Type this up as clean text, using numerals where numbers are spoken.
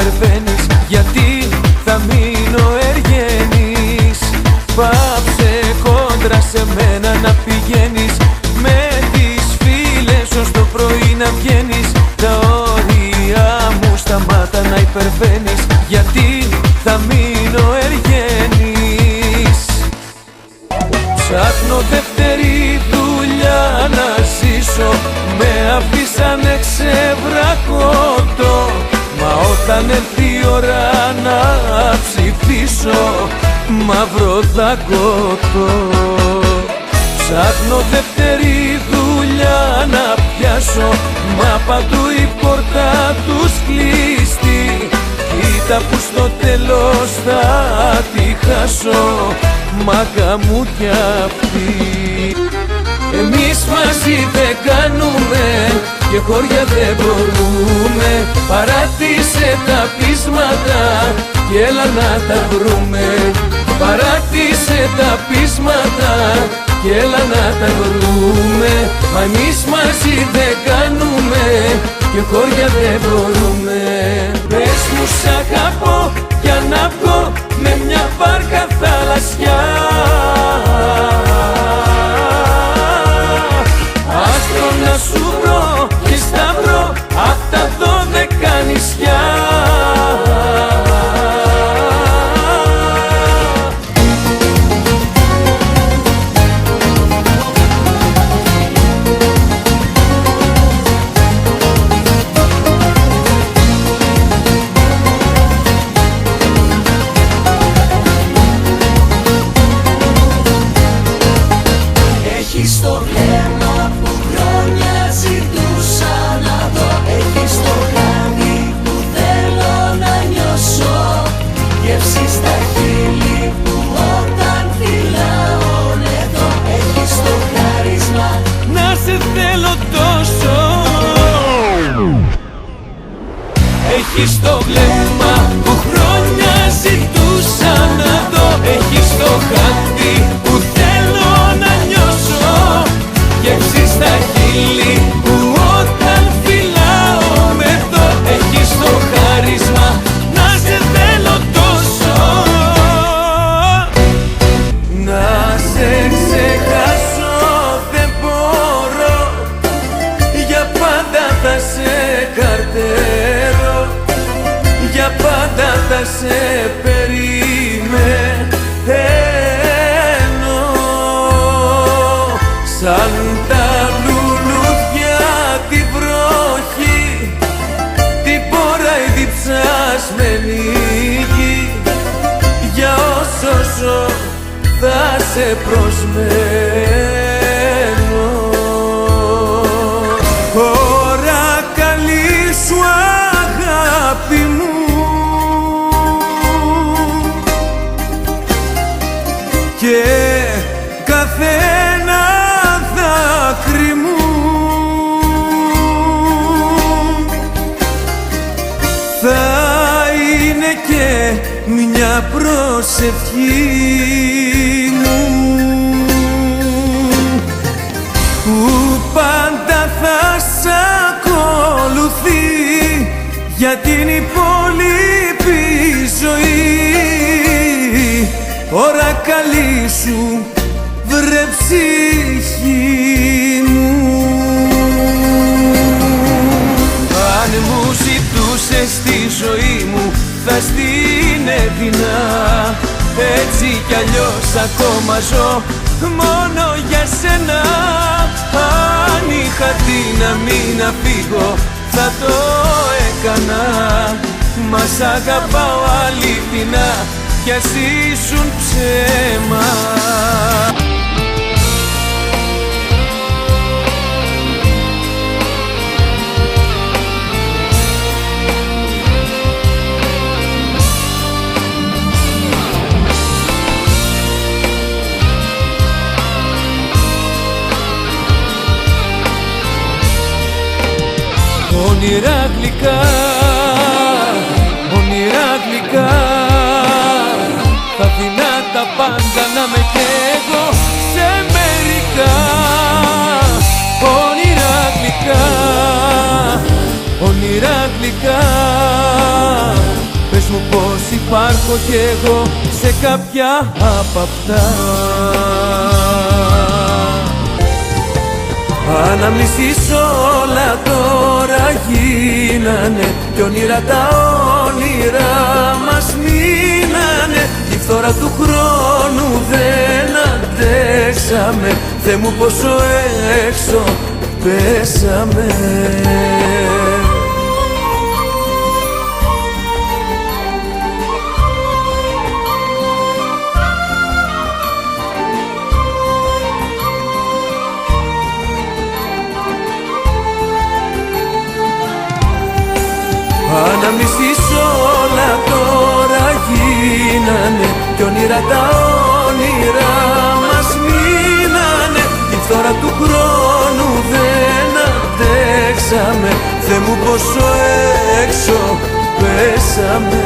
υπερβαίνεις, γιατί θα μείνω εργένης. Πάψε κόντρα σε μένα να πηγαίνεις, με τις φίλες ως το πρωί να βγαίνεις. Τα όρια μου σταμάτα να υπερβαίνεις, γιατί θα μείνω εργένης. Ψάχνω δεύτερη δουλειά να ζήσω, με αφήσανε ξεβρακώτο. Μα όταν έρθει η ώρα να ψηφίσω, μαύρο δακότο. Ψάχνω δεύτερη δουλειά να πιάσω, μα παντού η πόρτα τους κλείστη. Κοίτα που στο τέλος θα τη χάσω, μάγκα μου κι αυτή. Εμείς μαζί δεν κάνουμε και χώρια δεν μπορούμε. Παράτησε τα πείσματα και έλα να τα βρούμε. Παράτησε τα πείσματα και έλα να τα βρούμε. Μα εμείς μαζί δεν κάνουμε και χώρια δεν μπορούμε. Πες μου σ' αγαπώ για να βγω με μια βάρκα θαλασσιά. Άστρο να σου βρω και σταυρώ απ' τα 12 νησιά. Έχεις το βλέμμα που χρόνια ζητούσα να δω. Έχεις το χάδι που θέλω να νιώσω. Γεύσεις στα χείλη που όταν φυλάω εδώ. Έχεις το χάρισμα να σε θέλω τόσο. Έχεις το βλέμμα που χρόνια ζητούσα να δω. Έχεις το χάδι που θέλω να νιώσω. Γεύσεις στα χείλη που όταν φυλάω με δω. Έχεις το χάρισμα να σε θέλω τόσο. Να σε ξεχάσω δεν μπορώ, για πάντα θα σε καρτέρω. Για πάντα θα σε περιμένω. Σαν τα λουλούδια τη βροχή, την πόρα η διψασμένη γη. Για όσο ζω θα σε προσμένω. Ώρα καλή σου αγάπη μου, και καθένα δάκρυ μου θα είναι και μια προσευχή μου, που πάντα θα σ' ακολουθεί για την υπόλοιπη ζωή. Ώρα καλή σου βρε ψυχή μου. Αν μου ζητούσες τη ζωή μου θα στην έδινα. Έτσι κι αλλιώς ακόμα ζω μόνο για σένα. Αν είχα δύναμη να φύγω θα το έκανα. Μα σ' αγαπάω αληθινά κι ας ήσουν ψέμα. Όνειρα γλυκά, όνειρα γλυκά, θα δεινά τα πάντα να με καίγω σε μερικά. Όνειρα γλυκά, όνειρα γλυκά, υπάρχω κι εγώ σε κάποια απ' αυτά. Αναμνήσεις όλα τώρα γίνανε κι όνειρα τα όνειρα μας μείνανε. Η φθορά του χρόνου δεν αντέξαμε, Θεέ μου πόσο έξω πέσαμε. Αναμνήσεις όλα τώρα γίνανε κι όνειρα τα όνειρα μας μείνανε. Η φθορά του χρόνου δεν αντέξαμε, Θεέ μου πόσο έξω πέσαμε.